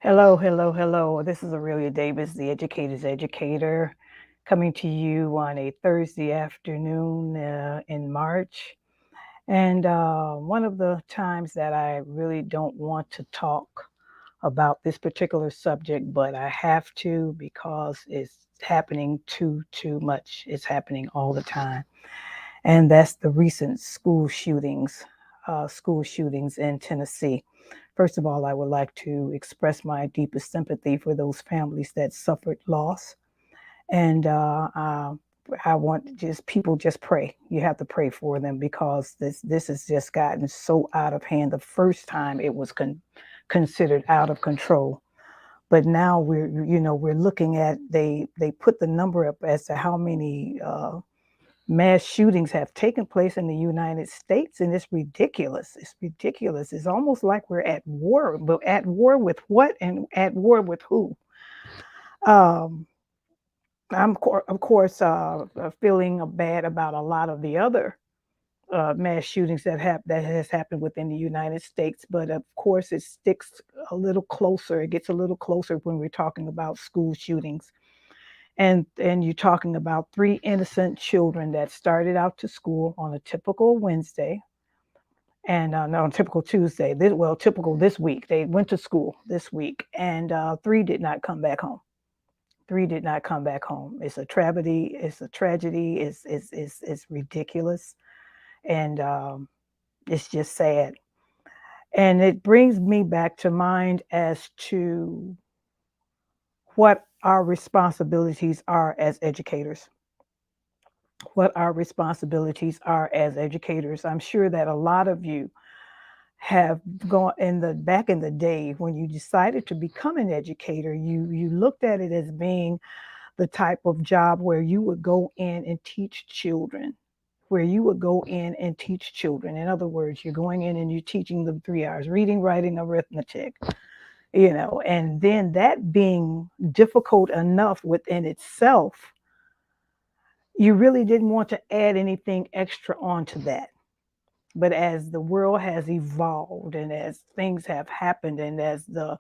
Hello, hello, hello. This is Aurelia Davis, the educator's educator, coming to you on a Thursday afternoon in March. And one of the times that I really don't want to talk about this particular subject, but I have to because it's happening too much. It's happening all the time, and that's the recent school shootings in Tennessee. First of all, I would like to express my deepest sympathy for those families that suffered loss, and I want just people just pray. You have to pray for them because this has just gotten so out of hand. The first time it was considered out of control, but now we're looking at they put the number up as to how many mass shootings have taken place in the United States, and it's ridiculous. It's ridiculous. It's almost like we're at war, but at war with what and at war with who? Um, of course, feeling bad about a lot of the other mass shootings that has happened within the United States, but of course, it sticks a little closer. It gets a little closer when we're talking about school shootings, and you're talking about three innocent children that started out to school on a typical Wednesday and no, on typical Tuesday. Typical this week. They went to school this week, and three did not come back home. Three did not come back home. It's a tragedy. It's a tragedy. It's ridiculous, and it's just sad. And it brings me back to mind as to what our responsibilities are as educators. What our responsibilities are as educators. I'm sure that a lot of you have gone in the back in the day when you decided to become an educator, you looked at it as being the type of job where you would go in and teach children. Where you would go in and teach children. In other words, you're going in and you're teaching them 3 hours reading, writing, arithmetic, and then that being difficult enough within itself, you really didn't want to add anything extra onto that. But as the world has evolved and as things have happened and as the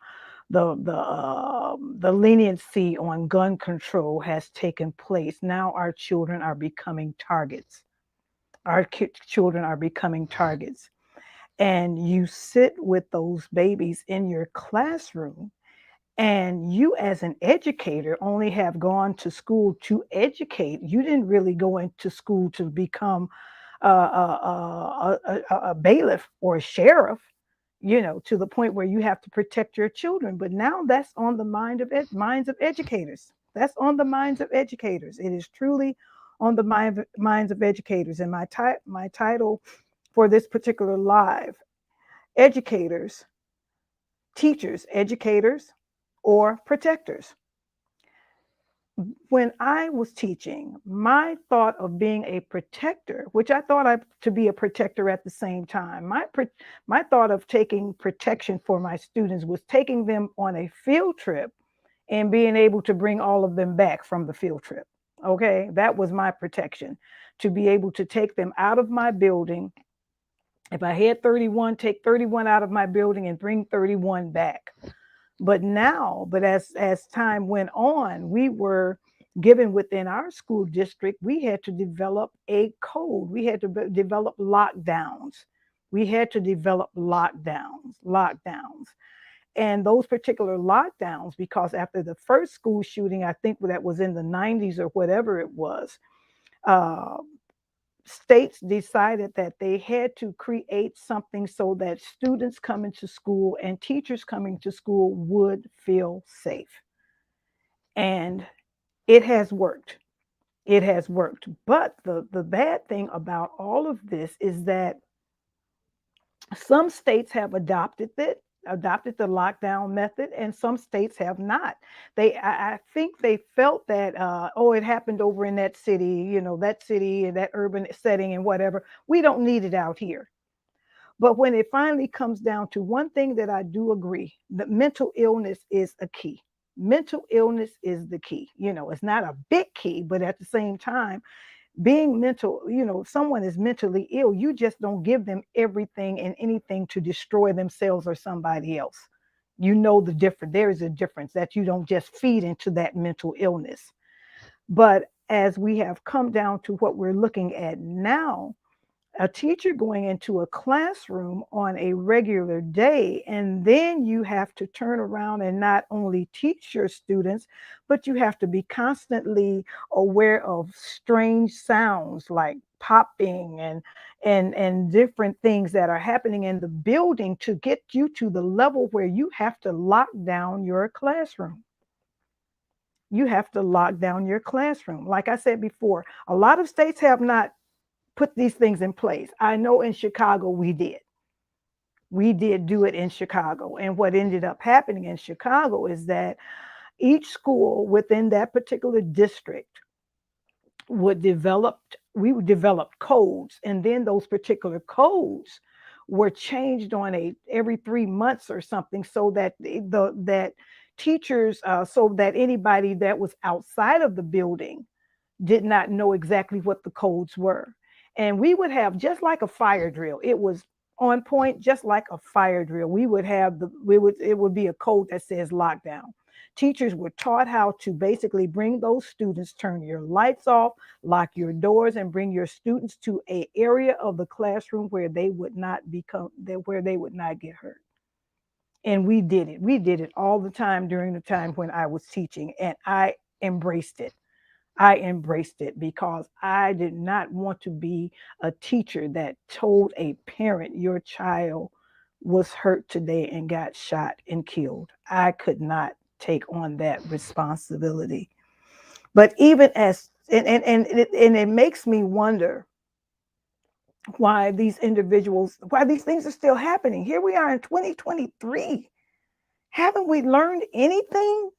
leniency on gun control has taken place, now our children are becoming targets. Children are becoming targets. And you sit with those babies in your classroom, and you, as an educator, only have gone to school to educate. You didn't really go into school to become a bailiff or a sheriff, to the point where you have to protect your children. But now that's on the minds of educators. That's on the minds of educators. It is truly on the minds of educators. And my title for this particular live: educators, teachers, educators, or protectors. When I was teaching, my thought of being a protector, which I thought I to be a protector at the same time, my thought of taking protection for my students was taking them on a field trip and being able to bring all of them back from the field trip. Okay, that was my protection, to be able to take them out of my building. If I had 31, take 31 out of my building and bring 31 back. But as time went on, we were given within our school district, we had to develop a code. We had to develop lockdowns. We had to develop lockdowns. And those particular lockdowns, because after the first school shooting, I think that was in the 90s or whatever it was, uh, states decided that they had to create something so that students coming to school and teachers coming to school would feel safe. And it has worked. It has worked. But the bad thing about all of this is that some states have adopted the lockdown method, and some states have not. I think they felt that, oh, it happened over in that city, that city and that urban setting and whatever. We don't need it out here. But when it finally comes down to one thing that I do agree, that mental illness is a key. Mental illness is the key. It's not a big key, but at the same time, being mental, if someone is mentally ill, you just don't give them everything and anything to destroy themselves or somebody else. You know the difference. There is a difference that you don't just feed into that mental illness. But as we have come down to what we're looking at now, a teacher going into a classroom on a regular day, and then you have to turn around and not only teach your students, but you have to be constantly aware of strange sounds like popping and different things that are happening in the building to get you to the level where you have to lock down your classroom. You have to lock down your classroom. Like I said before, a lot of states have not put these things in place. I know in Chicago we did. We did do it in Chicago. And what ended up happening in Chicago is that each school within that particular district would develop, we would develop codes, and then those particular codes were changed on a every 3 months or something, so that that teachers, so that anybody that was outside of the building did not know exactly what the codes were. And we would have, just like a fire drill, it was on point, just like a fire drill. We would have it would be a code that says lockdown. Teachers were taught how to basically bring those students, turn your lights off, lock your doors, and bring your students to a area of the classroom where they would not where they would not get hurt. And we did it. We did it all the time during the time when I was teaching, and I embraced it. I embraced it because I did not want to be a teacher that told a parent your child was hurt today and got shot and killed. I could not take on that responsibility. But even as and it makes me wonder why these individuals, why these things are still happening. Here we are in 2023. Haven't we learned anything?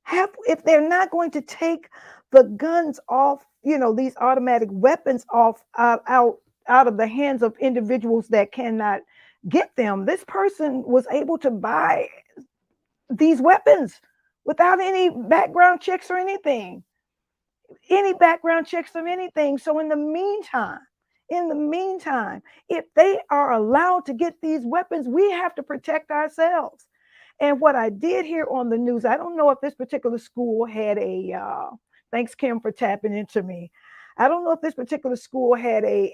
Have, if they're not going to take the guns off, these automatic weapons off, out of the hands of individuals that cannot get them. This person was able to buy these weapons without any background checks or anything, So in the meantime, if they are allowed to get these weapons, we have to protect ourselves. And what I did hear on the news, I don't know if this particular school had thanks Kim for tapping into me. I don't know if this particular school had a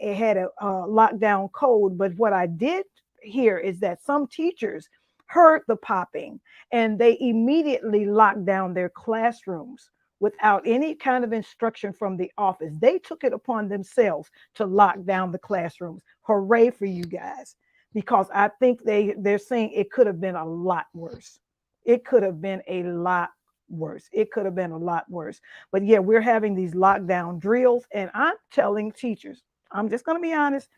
lockdown code, but what I did hear is that some teachers heard the popping and they immediately locked down their classrooms without any kind of instruction from the office. They took it upon themselves to lock down the classrooms. Hooray for you guys, because I think they're saying it could have been a lot worse. It could have been a lot worse. It could have been a lot worse. But yeah, we're having these lockdown drills, and I'm telling teachers, I'm just going to be honest,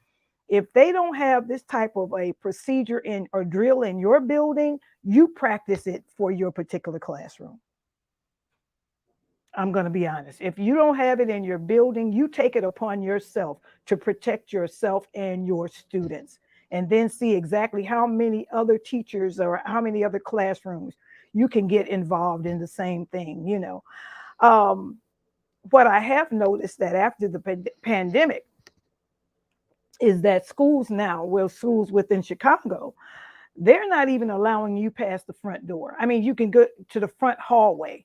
if they don't have this type of a procedure in or drill in your building, you practice it for your particular classroom. I'm going to be honest. If you don't have it in your building, you take it upon yourself to protect yourself and your students, and then see exactly how many other teachers or how many other classrooms you can get involved in the same thing. Um, what I have noticed that after the pandemic is that schools now, well, schools within Chicago, they're not even allowing you past the front door. I mean, you can go to the front hallway.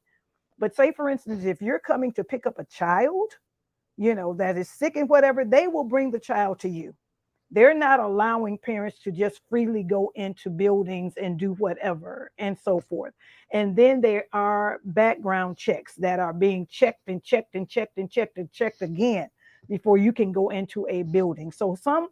But say, for instance, if you're coming to pick up a child, that is sick and whatever, they will bring the child to you. They're not allowing parents to just freely go into buildings and do whatever and so forth. And then there are background checks that are being checked and checked and checked and checked and checked again before you can go into a building. So some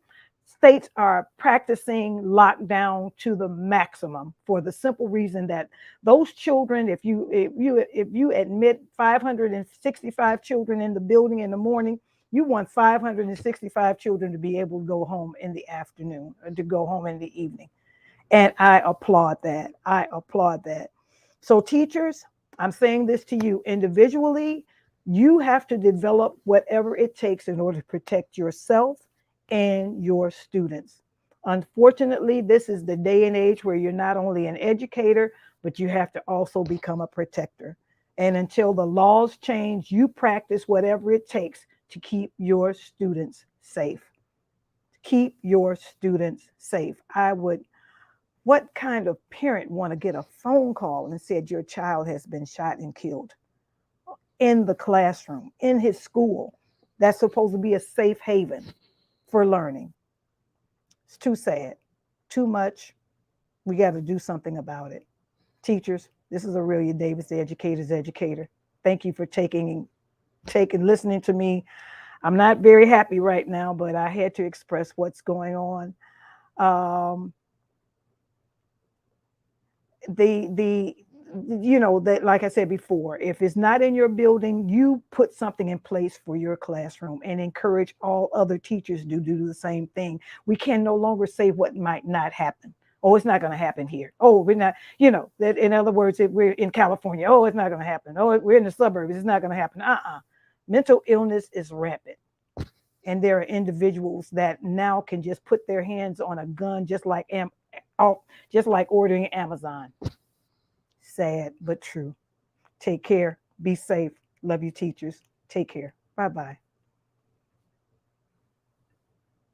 states are practicing lockdown to the maximum for the simple reason that those children, if you admit 565 children in the building in the morning, you want 565 children to be able to go home in the afternoon or to go home in the evening. And I applaud that. I applaud that. So teachers, I'm saying this to you individually, you have to develop whatever it takes in order to protect yourself and your students. Unfortunately, this is the day and age where you're not only an educator, but you have to also become a protector. And until the laws change, you practice whatever it takes to keep your students safe. Keep your students safe. I would What kind of parent want to get a phone call and said your child has been shot and killed in the classroom, in his school? That's supposed to be a safe haven for learning. It's too sad, too much. We got to do something about it. Teachers, this is Aurelia Davis, the educator's educator. Thank you for listening to me. I'm not very happy right now, but I had to express what's going on. Um, the that, like I said before, if it's not in your building, you put something in place for your classroom and encourage all other teachers to do the same thing. We can no longer say what might not happen. Oh, it's not going to happen here. Oh, we're not, that, in other words, if we're in California, oh, it's not going to happen. Oh, we're in the suburbs, it's not going to happen. Mental illness is rampant. And there are individuals that now can just put their hands on a gun, just like ordering Amazon. Sad but true. Take care. Be safe. Love you, teachers. Take care. Bye bye.